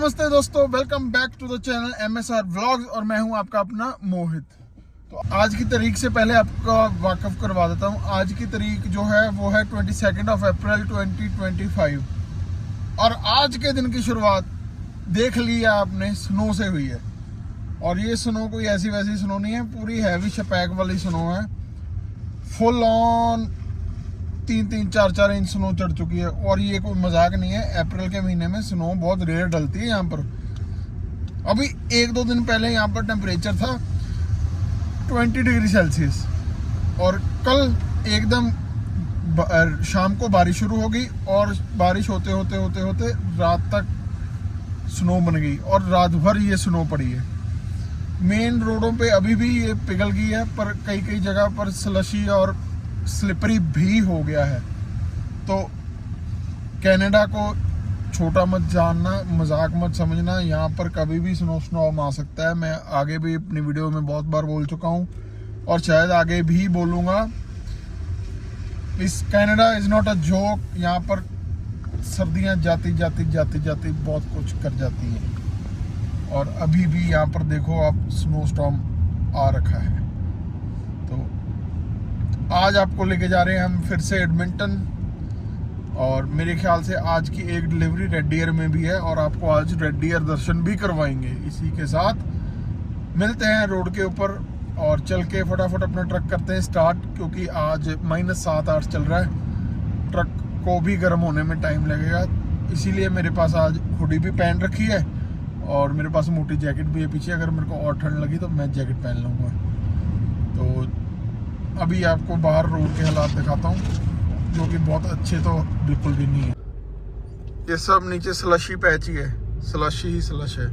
नमस्ते दोस्तों, welcome back to the channel MSR vlogs और मैं हूं आपका अपना मोहित। तो आज की तारीख से पहले आपका वाकफ करवा देता हूं। आज की तारीख जो है वो है 22 अप्रैल 2025 और आज के दिन की शुरुआत देख लिया आपने स्नो से हुई है। और ये स्नो कोई ऐसी वैसी स्नो नहीं है, पूरी हैवी शपैक वाली स्नो है। फुल ऑन 3-4 इंच स्नो चढ़ चुकी है और ये कोई मजाक नहीं है। अप्रैल के महीने में स्नो बहुत रेयर डलती है यहाँ पर। अभी 1-2 दिन पहले यहाँ पर टेम्परेचर था 20 डिग्री सेल्सियस और कल एकदम शाम को बारिश शुरू हो गई और बारिश होते होते रात तक स्नो बन गई और रात भर ये स्नो पड़ी है। मेन रोडों पे अभी भी ये पिघल गई है, पर कई जगह पर स्लशी और स्लिपरी भी हो गया है। तो कनाडा को छोटा मत जानना, मजाक मत समझना। यहाँ पर कभी भी स्नो आ सकता है। मैं आगे भी अपनी वीडियो में बहुत बार बोल चुका हूँ और शायद आगे भी बोलूँगा। इस Canada is not a joke. यहाँ पर सर्दियाँ जाती बहुत कुछ कर जाती हैं और अभी भी यहाँ पर देखो आप स्नो स्टॉर्म आ रखा है। तो आज आपको लेके जा रहे हैं हम फिर से एडमिंटन और मेरे ख्याल से आज की एक डिलीवरी रेड डियर में भी है और आपको आज रेड डियर दर्शन भी करवाएंगे। इसी के साथ मिलते हैं रोड के ऊपर और चल के फटाफट अपना ट्रक करते हैं स्टार्ट, क्योंकि आज -7-8 चल रहा है। ट्रक को भी गर्म होने में टाइम लगेगा, इसीलिए मेरे पास आज हुडी भी पहन रखी है और मेरे पास मोटी जैकेट भी है पीछे। अगर मेरे को और ठंड लगी तो मैं जैकेट पहन लूँगा। तो अभी आपको बाहर रोड के हालात दिखाता हूँ, जो कि बहुत अच्छे तो बिल्कुल भी नहीं है। ये सब नीचे स्लशी पैच ही है, स्लशी ही स्लश है।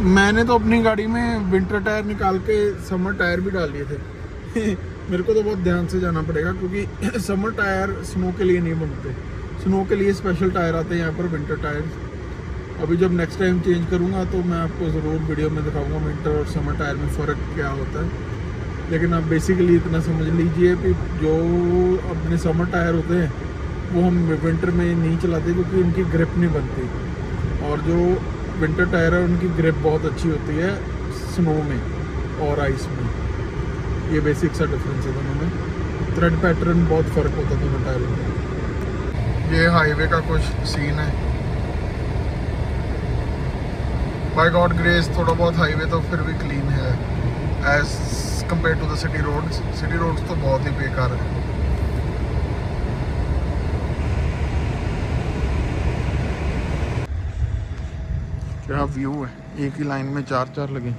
मैंने तो अपनी गाड़ी में विंटर टायर निकाल के समर टायर भी डाल लिए थे। मेरे को तो बहुत ध्यान से जाना पड़ेगा, क्योंकि समर टायर स्नो के लिए नहीं बनते। स्नो के लिए स्पेशल टायर आते हैं यहाँ पर, विंटर टायर। अभी जब नेक्स्ट टाइम चेंज करूँगा तो मैं आपको ज़रूर वीडियो में दिखाऊंगा विंटर और समर टायर में फ़र्क क्या होता है। लेकिन आप बेसिकली इतना समझ लीजिए कि जो अपने समर टायर होते हैं वो हम विंटर में नहीं चलाते, क्योंकि उनकी ग्रिप नहीं बनती। और जो विंटर टायर है उनकी ग्रिप बहुत अच्छी होती है स्नो में और आइस में। ये बेसिक सा डिफरेंस है दोनों में। थ्रेड पैटर्न बहुत फ़र्क होता है दोनों टायरों में। ये हाईवे का कुछ सीन है। बाय गॉड ग्रेस थोड़ा बहुत हाईवे तो फिर भी क्लीन है as compare to the city roads. City roads तो बहुत ही बेकार है। क्या व्यू है, एक ही लाइन में 4 लगे।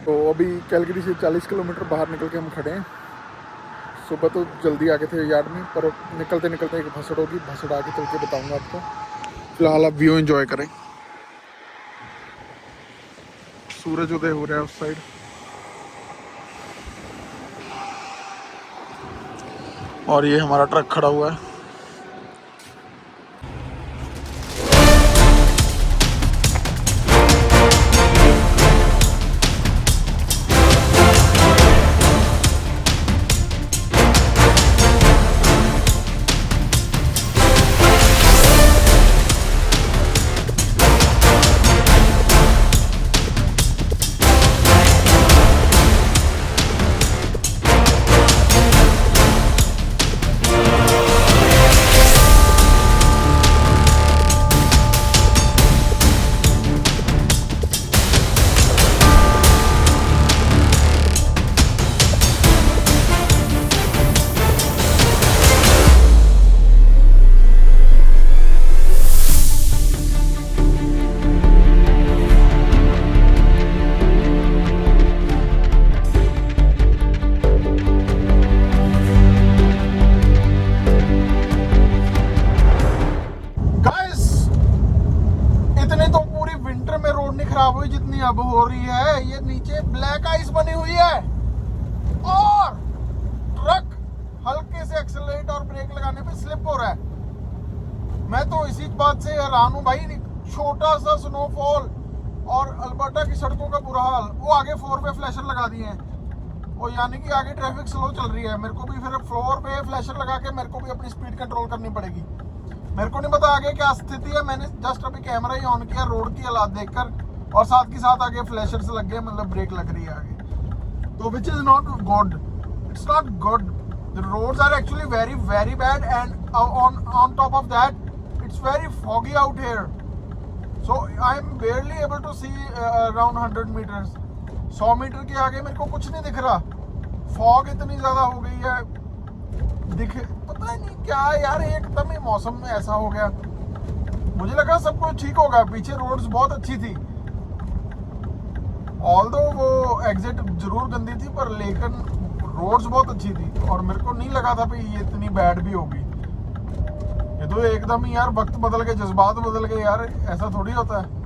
तो अभी कैलगरी से 40 किलोमीटर बाहर निकल के हम खड़े हैं। सुबह तो जल्दी आ गए थे यार्ड में, पर निकलते एक भसड़ होगी, भसड़ आके चल के बताऊंगा आपको। फिलहाल आप व्यू एंजॉय करें। सूरज उदय हो रहा है उस साइड। और ये हमारा ट्रक खड़ा हुआ है। स्लिप हो रहा है। मैं तो इसी बात से हैरान हूँ भाई, छोटा सा स्नोफॉल और अल्बर्टा की सड़कों का बुरा हाल। वो आगे 4 वे फ्लैशर लगा दिए हैं, वो यानी कि आगे ट्रैफिक स्लो चल रही है। मेरे को भी फिर 4 वे फ्लैशर लगा के मेरे को भी अपनी स्पीड कंट्रोल करनी पड़ेगी। मेरे को नहीं पता आगे क्या स्थिति है, मैंने जस्ट अभी कैमरा ही ऑन किया रोड की हालात देखकर, और साथ के साथ आगे फ्लैशर्स लग गए, मतलब ब्रेक लग रही है आगे, तो which is not good. It's not good. The roads are actually very very bad and on top of that it's very foggy out here, so I am barely able to see around 100 meters. 100 meter के आगे मेरे को कुछ नहीं दिख रहा, fog इतनी ज्यादा हो गई है, पता नहीं क्या यार, एकदम ही मौसम में ऐसा हो गया। मुझे लगा सब कुछ ठीक होगा, पीछे रोड्स बहुत अच्छी थी, ऑल्दो वो एग्जिट जरूर गंदी थी, पर लेकिन रोड्स बहुत अच्छी थी, और मेरे को नहीं लगा था भाई ये इतनी बैड भी होगी। ये तो एकदम ही यार वक्त बदल गए, जज्बात बदल गए यार, ऐसा थोड़ी होता है।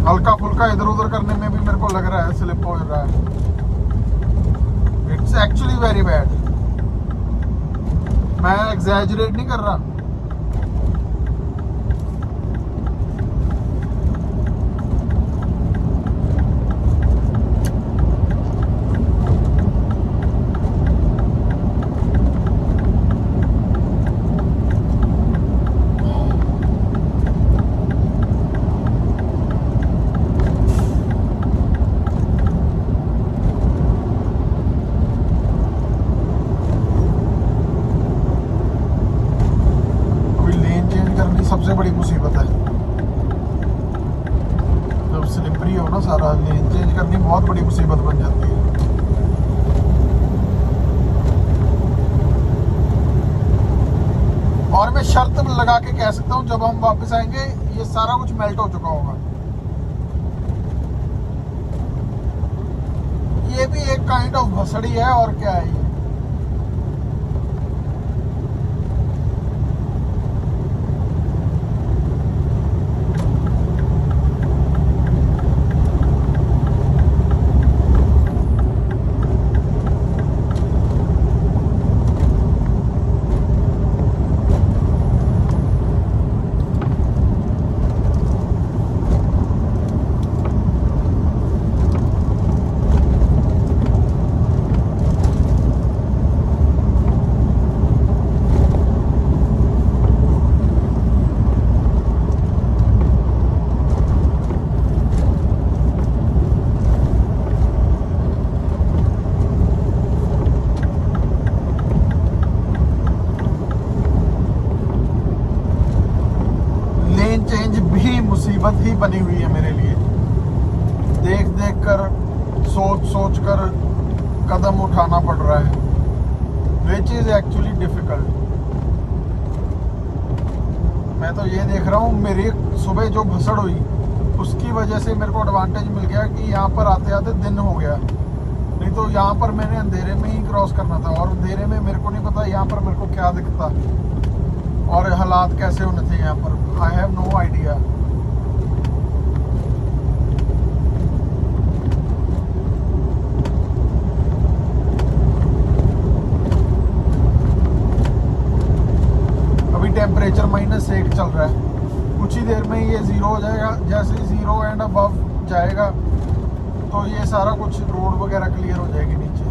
हल्का फुल्का इधर उधर करने में भी मेरे को लग रहा है स्लिप हो रहा है। इट्स एक्चुअली वेरी बैड, मैं एग्जैजरेट नहीं कर रहा। सबसे बड़ी मुसीबत है, जब स्लिपरी हो ना सारा, लेन चेंज करनी बहुत बड़ी मुसीबत बन जाती है। और मैं शर्त लगा के कह सकता हूँ जब हम वापस आएंगे ये सारा कुछ मेल्ट हो चुका होगा। ये भी एक काइंड ऑफ भसड़ी है, और क्या है ये। मुसीबत ही बनी हुई है मेरे लिए, देख देख कर, सोच सोच कर कदम उठाना पड़ रहा है, विच इज एक्चुअली डिफिकल्ट। मैं तो ये देख रहा हूँ मेरी सुबह जो भसड़ हुई उसकी वजह से मेरे को एडवांटेज मिल गया कि यहाँ पर आते आते दिन हो गया, नहीं तो यहाँ पर मैंने अंधेरे में ही क्रॉस करना था, और अंधेरे में मेरे को नहीं पता यहाँ पर मेरे को क्या दिखता और हालात कैसे होने थे यहाँ पर। I have no idea. Temperature -1 चल रहा है, कुछ ही देर में ये 0 हो जाएगा। जैसे 0 एंड अबव जाएगा तो ये सारा कुछ रोड वगैरह क्लियर हो जाएगी नीचे।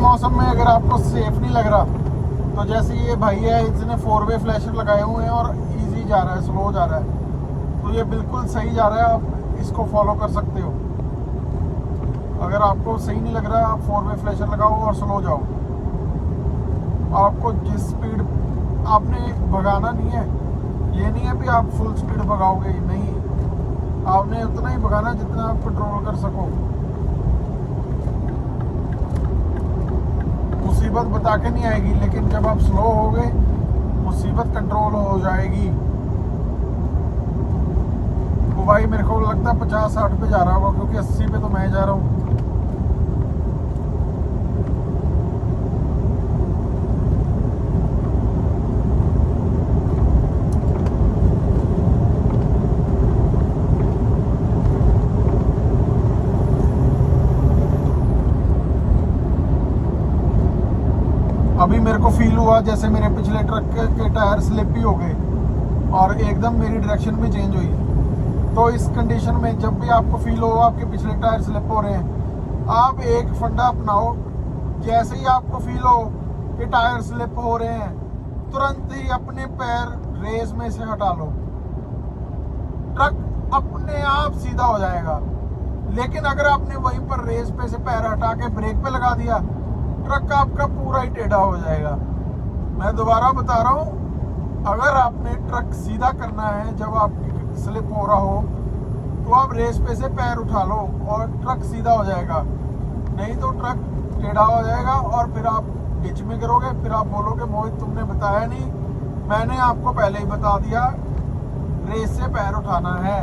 मौसम में अगर आपको सेफ नहीं लग रहा, तो जैसे ये भाई है, इसने 4 वे फ्लैशर लगाए हुए हैं और इजी जा रहा है, स्लो जा रहा है, तो ये बिल्कुल सही जा रहा है। आप इसको फॉलो कर सकते हो। अगर आपको सही नहीं लग रहा, आप 4 वे फ्लैशर लगाओ और स्लो जाओ। आपको जिस स्पीड आपने भगाना नहीं है, ये नहीं है कि आप फुल स्पीड भगाओगे, नहीं, आपने उतना ही भगाना जितना आप कंट्रोल कर सको। मुसीबत बता के नहीं आएगी, लेकिन जब आप स्लो हो गए मुसीबत कंट्रोल हो जाएगी। वो भाई मेरे को लगता है 50-60 पे जा रहा होगा, क्योंकि 80 पे तो मैं जा रहा हूँ। अभी मेरे को फील हुआ जैसे मेरे पिछले ट्रक के टायर स्लिप ही हो गए और एकदम मेरी डायरेक्शन भी चेंज हुई। तो इस कंडीशन में जब भी आपको फील हो आपके पिछले टायर स्लिप हो रहे हैं, आप एक फंडा अपनाओ। जैसे ही आपको फील हो कि टायर स्लिप हो रहे हैं, तुरंत ही अपने पैर रेस में से हटा लो, ट्रक अपने आप सीधा हो जाएगा। लेकिन अगर आपने वहीं पर रेस पे से पैर हटा के ब्रेक पे लगा दिया, ट्रक आपका पूरा ही टेढ़ा हो जाएगा। मैं दोबारा बता रहा हूँ, अगर आपने ट्रक सीधा करना है, जब आप स्लिप हो रहा हो, तो आप रेस पे से पैर उठा लो और ट्रक सीधा हो जाएगा। नहीं तो ट्रक टेढ़ा हो जाएगा और फिर आप डिच में गिरोगे। फिर आप बोलोगे मोहित तुमने बताया नहीं, मैंने आपको पहले ही बता दिया रेस से पैर उठाना है।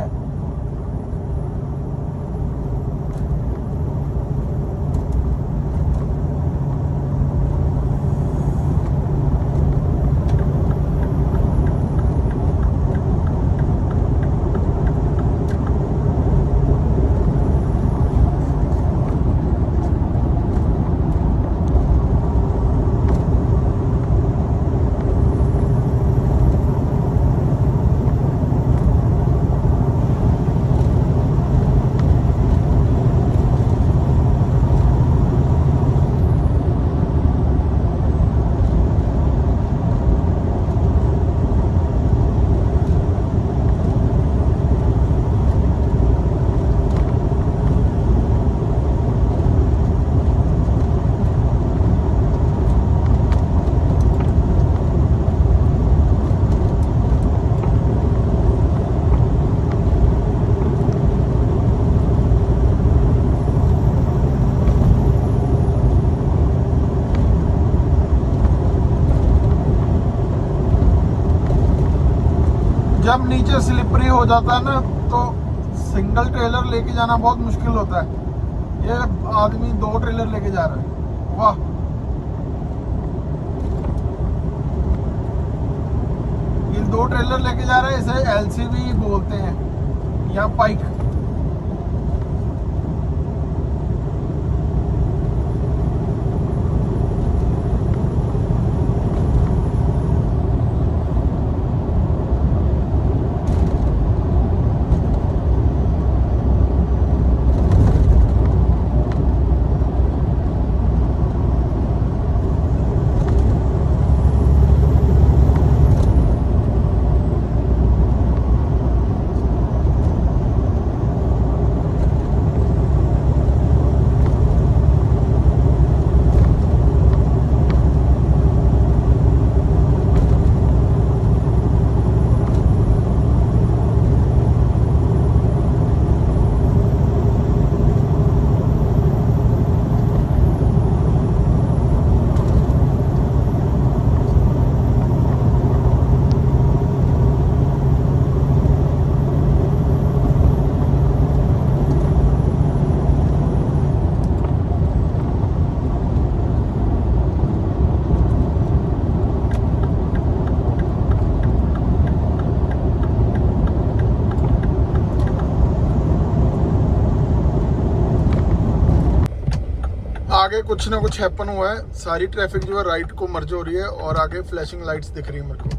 जब नीचे स्लिपरी हो जाता है ना, तो सिंगल ट्रेलर लेके जाना बहुत मुश्किल होता है। ये आदमी 2 ट्रेलर लेके जा रहा है, वाह। ये 2 ट्रेलर लेके जा रहे हैं, इसे एलसीवी बोलते हैं या पाइक। आगे कुछ ना कुछ हैपन हुआ है। सारी ट्रैफिक जो है राइट को मर्ज हो रही है और आगे फ्लैशिंग लाइट्स दिख रही है मेरे को।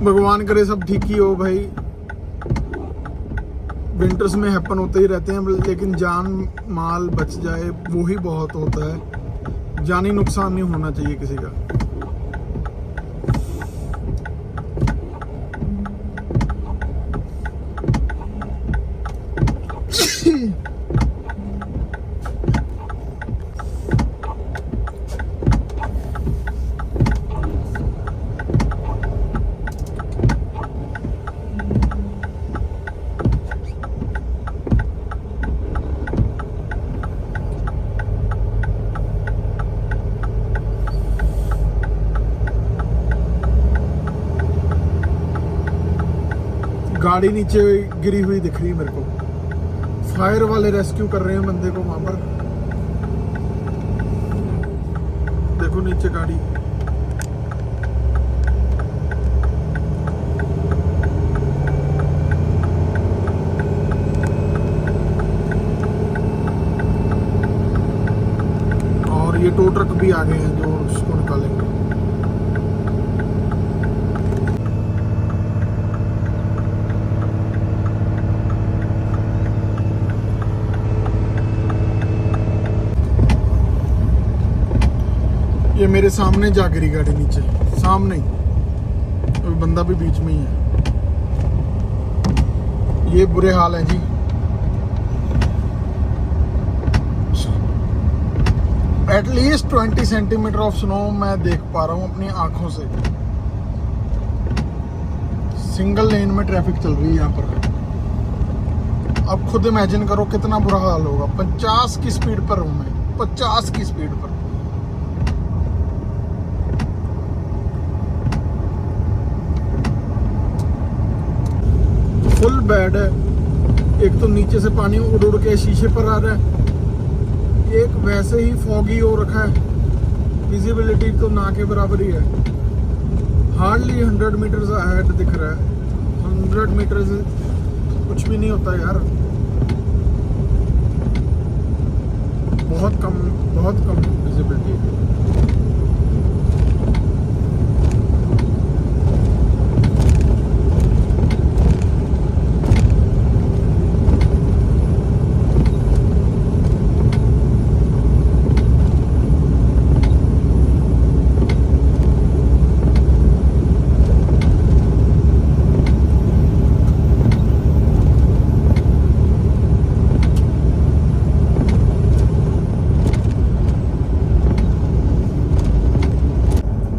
भगवान करे सब ठीक ही हो भाई। विंटर्स में हैपन होते ही रहते हैं, लेकिन जान माल बच जाए वो ही बहुत होता है। जानी नुकसान नहीं होना चाहिए किसी का। गाड़ी नीचे गिरी हुई दिख रही है मेरे को। फायर वाले रेस्क्यू कर रहे हैं बंदे को वहां पर। देखो नीचे गाड़ी। और ये टो ट्रक भी आ गए हैं जो उसको निकालेंगे। ये मेरे सामने जा गिरी गाड़ी नीचे, सामने ही। तो बंदा भी बीच में ही है। ये बुरे हाल है जी। एटलीस्ट 20 सेंटीमीटर ऑफ स्नो मैं देख पा रहा हूँ अपनी आंखों से। सिंगल लेन में ट्रैफिक चल रही है यहाँ पर। अब खुद इमेजिन करो कितना बुरा हाल होगा। 50 की स्पीड पर हूँ मैं, 50 की स्पीड पर। फुल बैड है। एक तो नीचे से पानी उड़ उड़ के शीशे पर आ रहा है, एक वैसे ही फॉगी हो रखा है। विजिबिलिटी तो ना के बराबर ही है। हार्डली 100 मीटर्स अहेड दिख रहा है। 100 मीटर से कुछ भी नहीं होता यार, बहुत कम विजिबिलिटी है।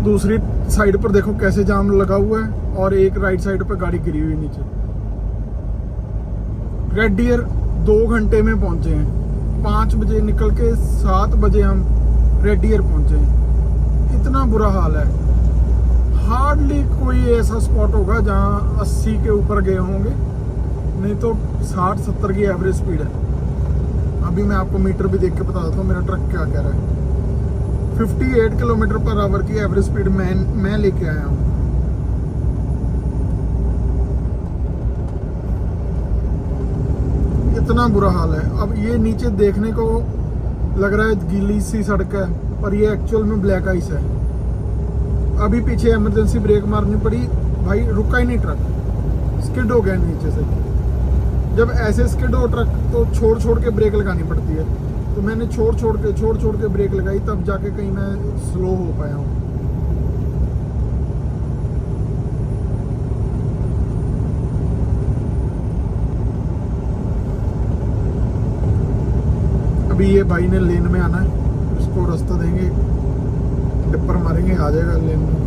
दूसरी साइड पर देखो कैसे जाम लगा हुआ है, और एक राइट साइड पर गाड़ी गिरी हुई नीचे। रेड डियर 2 घंटे में पहुंचे हैं। 5 बजे निकल के 7 बजे हम रेड डियर पहुंचे हैं। इतना बुरा हाल है। हार्डली कोई ऐसा स्पॉट होगा जहां 80 के ऊपर गए होंगे, नहीं तो 60-70 की एवरेज स्पीड है। अभी मैं आपको मीटर भी देख के बता देता हूँ मेरा ट्रक क्या कह रहा है। 58 किलोमीटर पर आवर की एवरेज स्पीड मैं लेके आया हूँ। इतना बुरा हाल है। अब ये नीचे देखने को लग रहा है गीली सी सड़क है, पर ये एक्चुअल में ब्लैक आइस है। अभी पीछे इमरजेंसी ब्रेक मारनी पड़ी, भाई रुका ही नहीं ट्रक, स्किड हो गया नीचे से। जब ऐसे स्किड हो ट्रक तो छोड़ छोड़ के ब्रेक लगानी पड़ती है, तो मैंने छोड़ छोड़ के ब्रेक लगाई, तब जाके कहीं मैं स्लो हो पाया हूँ। अभी ये भाई ने लेन में आना है, इसको रास्ता देंगे, टिप्पर मारेंगे, आ जाएगा लेन में।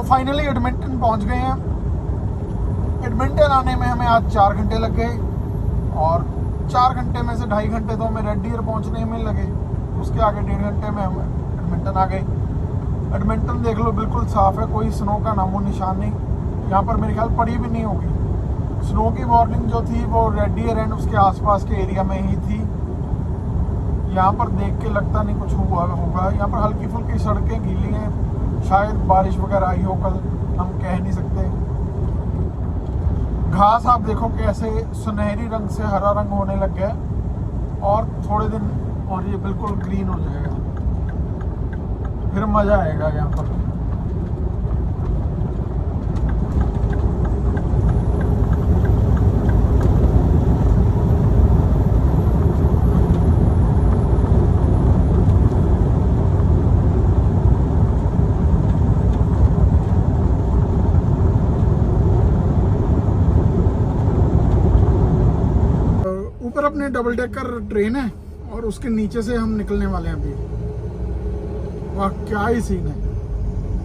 फाइनली एडमिंटन पहुंच गए हैं। एडमिंटन आने में हमें आज 4 घंटे लग गए, और 4 घंटे में से 2.5 घंटे तो हमें रेड डियर पहुंचने में लगे। उसके आगे 1.5 घंटे में हम एडमिंटन आ गए। एडमिंटन देख लो बिल्कुल साफ है, कोई स्नो का नामो निशान नहीं। यहाँ पर मेरे ख्याल पड़ी भी नहीं होगी। स्नो की वार्निंग जो थी वो रेड डियर एंड उसके आसपास के एरिया में ही थी। यहाँ पर देख के लगता नहीं कुछ हुआ होगा। यहाँ पर हल्की फुल्की सड़कें गीली हैं, शायद बारिश वगैरह आई हो कल, हम कह नहीं सकते। घास आप देखो कैसे सुनहरी रंग से हरा रंग होने लग गया, और थोड़े दिन और ये बिल्कुल ग्रीन हो जाएगा, फिर मज़ा आएगा यहाँ पर। ऊपर अपने डबल डेकर ट्रेन है और उसके नीचे से हम निकलने वाले हैं अभी। वाह क्या ही सीन है,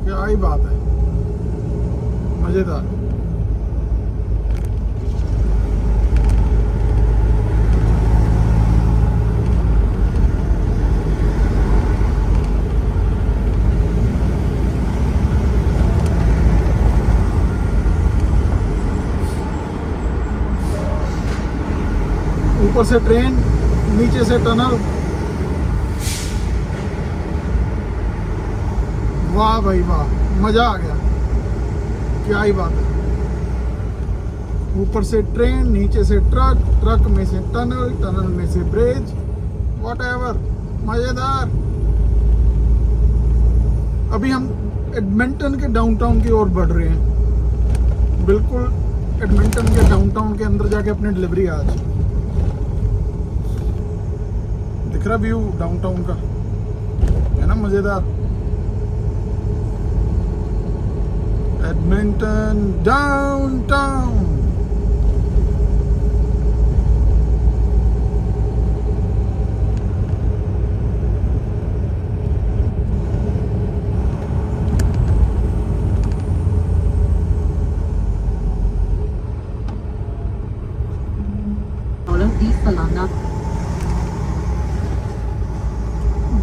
क्या ही बात है, मजेदार। ऊपर से ट्रेन, नीचे से टनल। वाह भाई वाह, मजा आ गया, क्या ही बात है। ऊपर से ट्रेन, नीचे से ट्रक, ट्रक में से टनल, टनल में से ब्रिज, व्हाटएवर, मजेदार। अभी हम एडमिंटन के डाउनटाउन की ओर बढ़ रहे हैं, बिल्कुल एडमिंटन के डाउनटाउन के अंदर जाके अपनी डिलीवरी आज। दिख रहा व्यू डाउनटाउन का, है ना मजेदार। Edmonton downtown.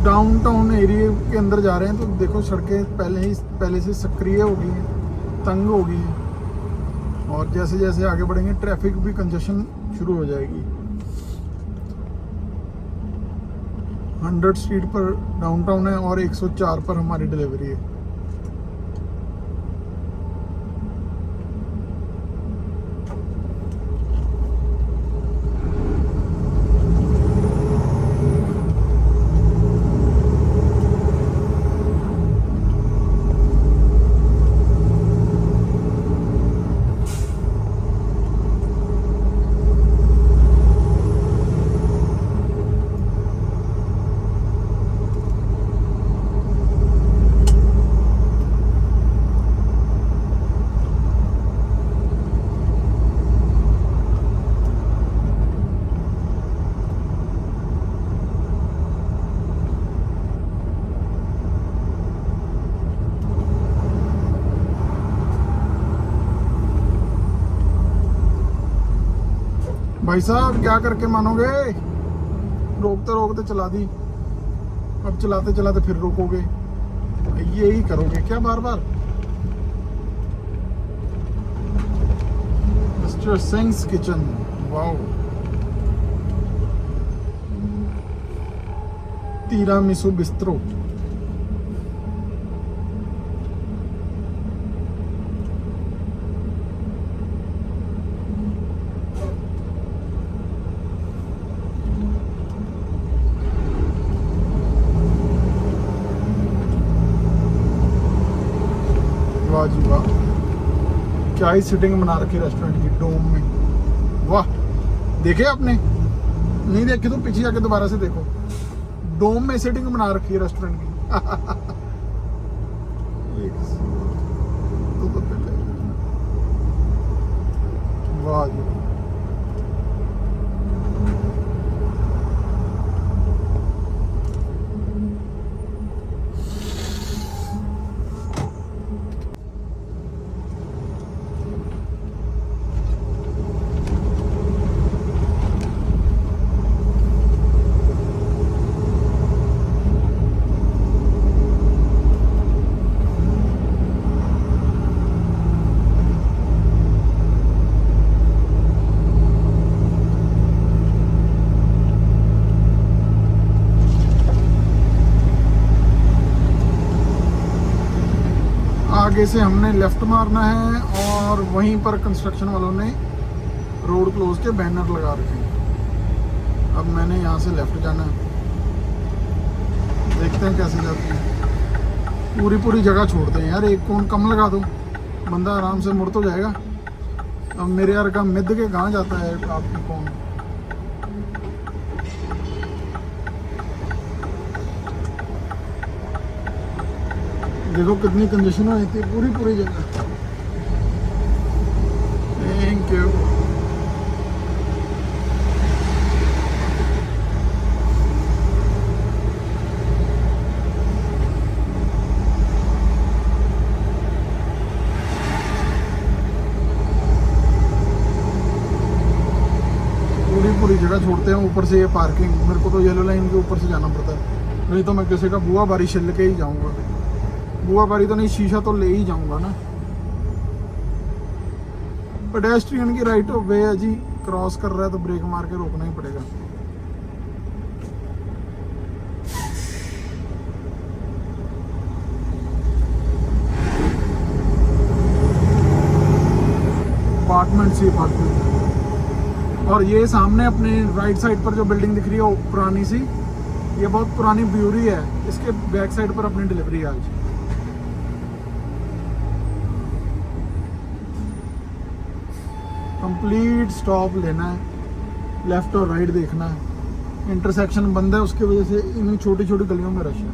डाउनटाउन एरिया के अंदर जा रहे हैं तो देखो सड़कें पहले से सक्रिय हो गई हैं, तंग हो गई हैं, और जैसे जैसे आगे बढ़ेंगे ट्रैफिक भी कंजेशन शुरू हो जाएगी। 100 स्ट्रीट पर डाउनटाउन है और 104 पर हमारी डिलीवरी है। भाई साहब क्या करके मानोगे, रोकते रोकते चला दी, अब चलाते चलाते फिर रोकोगे, यही करोगे क्या बार बार। Mister Singh's kitchen, wow, tiramisu bistro. वाह जी वाह, क्या ही सिटिंग बना रखी रेस्टोरेंट की डोम में। वाह, देखे आपने, नहीं देखे तो पीछे जाके दोबारा से देखो, डोम में सिटिंग बना रखी है रेस्टोरेंट की। तो पहले वाह जी, आगे से हमने लेफ़्ट मारना है और वहीं पर कंस्ट्रक्शन वालों ने रोड क्लोज के बैनर लगा रखे हैं। अब मैंने यहाँ से लेफ़्ट जाना है, देखते हैं कैसे जाती है। पूरी जगह छोड़ते हैं यार, एक कोन कम लगा दो, बंदा आराम से मुड़ तो जाएगा। अब मेरे यार का मिद के कहाँ जाता है आपकी कौन। देखो कितनी कंजेशन हो जाती है पूरी जगह। Thank you. पूरी जगह छोड़ते हैं। ऊपर से ये पार्किंग, मेरे को तो येलो लाइन के ऊपर से जाना पड़ता है, नहीं तो मैं किसी का बुआ बारी छिल के ही जाऊंगा। बुआ बारी तो नहीं, शीशा तो ले ही जाऊंगा ना। पेडेस्ट्रियन की राइट ऑफ वे है जी, क्रॉस कर रहा है तो ब्रेक मार के रोकना ही पड़ेगा। अपार्टमेंट। और ये सामने अपने राइट साइड पर जो बिल्डिंग दिख रही है वो पुरानी सी, ये बहुत पुरानी ब्यूरी है। इसके बैक साइड पर अपनी डिलीवरी है आज। कंप्लीट स्टॉप लेना है, लेफ्ट और राइट देखना है। इंटरसेक्शन बंद है, उसकी वजह से इन छोटी गलियों में रश है।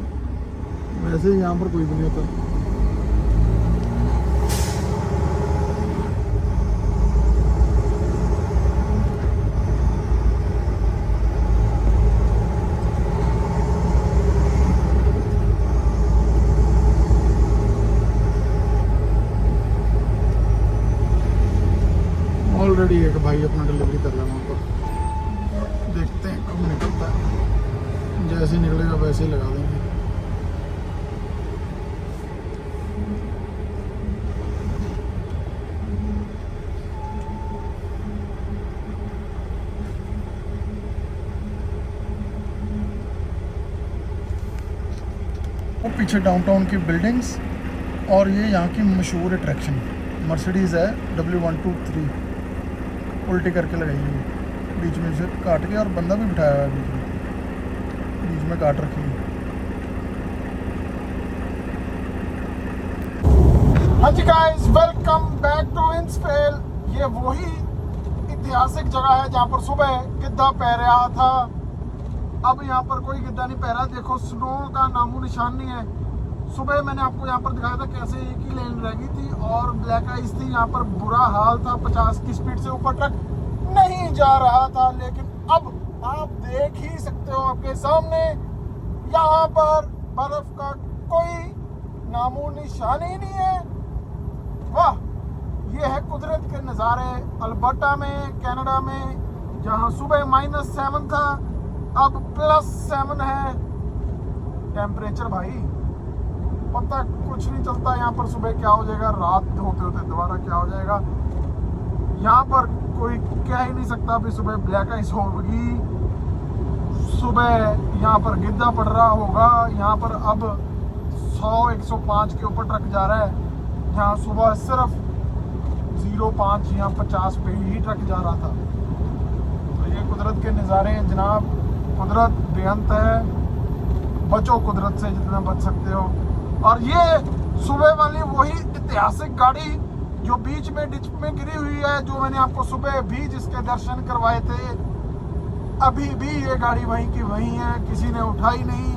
वैसे यहाँ पर कोई भी नहीं होता। ऑलरेडी एक भाई अपना डिलीवरी कर रहा है वहाँ पर, देखते हैं कब निकलता है। जैसे ही निकलेगा वैसे ही लगा देंगे। और पीछे डाउनटाउन की बिल्डिंग्स और ये यहाँ की मशहूर अट्रैक्शन मर्सिडीज़ है W123, उल्टी करके लगाई है, बीच में से काट के, और बंदा भी बिठाया हुआ है बीच में काट रखी है। हाँ जी गाइस, वेलकम बैक टू इंस्पेल। ये वही ऐतिहासिक जगह है जहाँ पर सुबह गिद्धा पैर रहा था। अब यहाँ पर कोई गिद्धा नहीं पैर रहा। देखो स्नो का नामो निशान नहीं है। सुबह मैंने आपको यहाँ पर दिखाया था कैसे एक ही लेन रह गई थी और ब्लैक आइस थी। यहाँ पर बुरा हाल था, 50 की स्पीड से ऊपर ट्रक नहीं जा रहा था। लेकिन अब आप देख ही सकते हो आपके सामने, यहाँ पर बर्फ का कोई नामो निशान ही नहीं है। वाह, ये है कुदरत के नज़ारे अल्बर्टा में, कनाडा में, जहाँ सुबह -7 था, अब +7 है टेम्परेचर। भाई पता कुछ नहीं चलता यहाँ पर सुबह क्या हो जाएगा, रात होते होते दोबारा क्या हो जाएगा। यहाँ पर कोई कह ही नहीं सकता अभी सुबह ब्लैक आइस होगी, सुबह यहाँ पर गिद्धा पड़ रहा होगा। यहाँ पर अब 100-105 के ऊपर ट्रक जा रहा है, जहाँ सुबह सिर्फ 0.5 या 50 पे ही ट्रक जा रहा था। तो ये कुदरत के नज़ारे हैं जनाब। कुदरत बेअंत है, बचो कुदरत से जितना बच सकते हो। और ये सुबह वाली वही ऐतिहासिक गाड़ी जो बीच में डिच में गिरी हुई है, जो मैंने आपको सुबह भी जिसके दर्शन करवाए थे, अभी भी ये गाड़ी वहीं की वहीं है, किसी ने उठाई नहीं।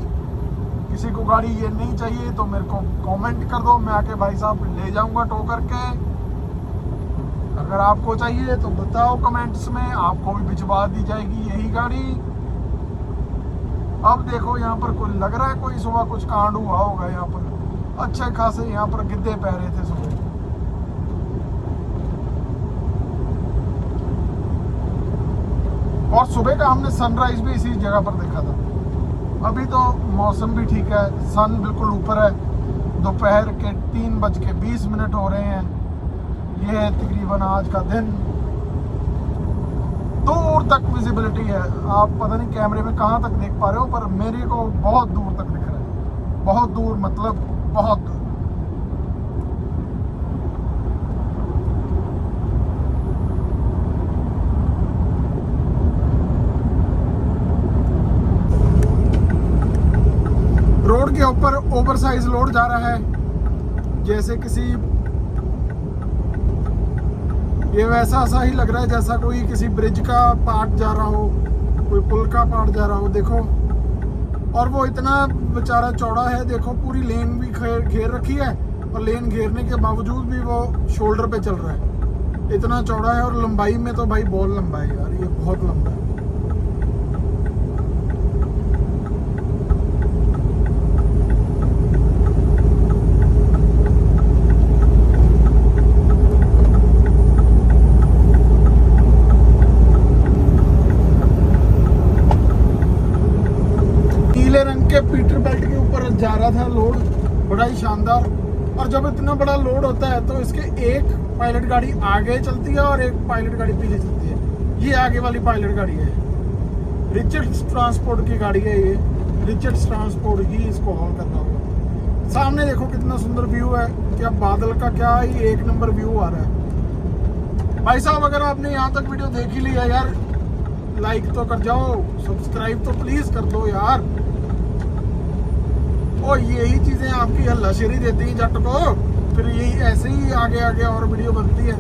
किसी को गाड़ी ये नहीं चाहिए तो मेरे को कमेंट कर दो, मैं आके भाई साहब ले जाऊंगा टो करके। अगर आपको चाहिए तो बताओ कमेंट्स में, आपको भी भिजवा दी जाएगी यही गाड़ी। अब देखो यहाँ पर कोई लग रहा है कोई सुबह कुछ कांड हुआ होगा। यहाँ पर अच्छे खासे यहाँ पर गिद्धे पह रहे थे सुबह। और सुबह का हमने सनराइज भी इसी जगह पर देखा था। अभी तो मौसम भी ठीक है, सन बिल्कुल ऊपर है। दोपहर के 3:20 हो रहे हैं। ये है तकरीबन आज का दिन। दूर तक विजिबिलिटी है, आप पता नहीं कैमरे में कहाँ तक देख पा रहे हो, पर मेरे को बहुत दूर तक दिख रहा है। बहुत दूर मतलब बहुत दूर। रोड के ऊपर ओवरसाइज लोड जा रहा है, जैसे किसी, ये वैसा सा ही लग रहा है जैसा कोई किसी ब्रिज का पार्ट जा रहा हो, कोई पुल का पार्ट जा रहा हो। देखो, और वो इतना बेचारा चौड़ा है, देखो पूरी लेन भी घेर रखी है, और लेन घेरने के बावजूद भी वो शोल्डर पे चल रहा है। इतना चौड़ा है, और लंबाई में तो भाई बहुत लंबा है यार, ये बहुत लंबा है। नीले रंग के पीटर बेल्ट के ऊपर जा रहा था लोड, बड़ा ही शानदार। और जब इतना बड़ा लोड होता है तो इसके एक पायलट गाड़ी आगे चलती है और एक पायलट गाड़ी पीछे चलती है। ये आगे वाली पायलट गाड़ी है, रिचर्ड्स ट्रांसपोर्ट की गाड़ी है ये। रिचर्ड्स ट्रांसपोर्ट ही इसको हॉल करना होगा। सामने देखो कितना सुंदर व्यू है, क्या बादल का क्या ही एक नंबर व्यू आ रहा है। भाई साहब, अगर आपने यहाँ तक वीडियो देख ही लिया यार, लाइक तो कर जाओ, सब्सक्राइब तो प्लीज कर दो यार। और यही चीजें आपकी हल्लाशेरी देती हैं जट को, फिर यही ऐसे ही आगे आगे और वीडियो बनती है।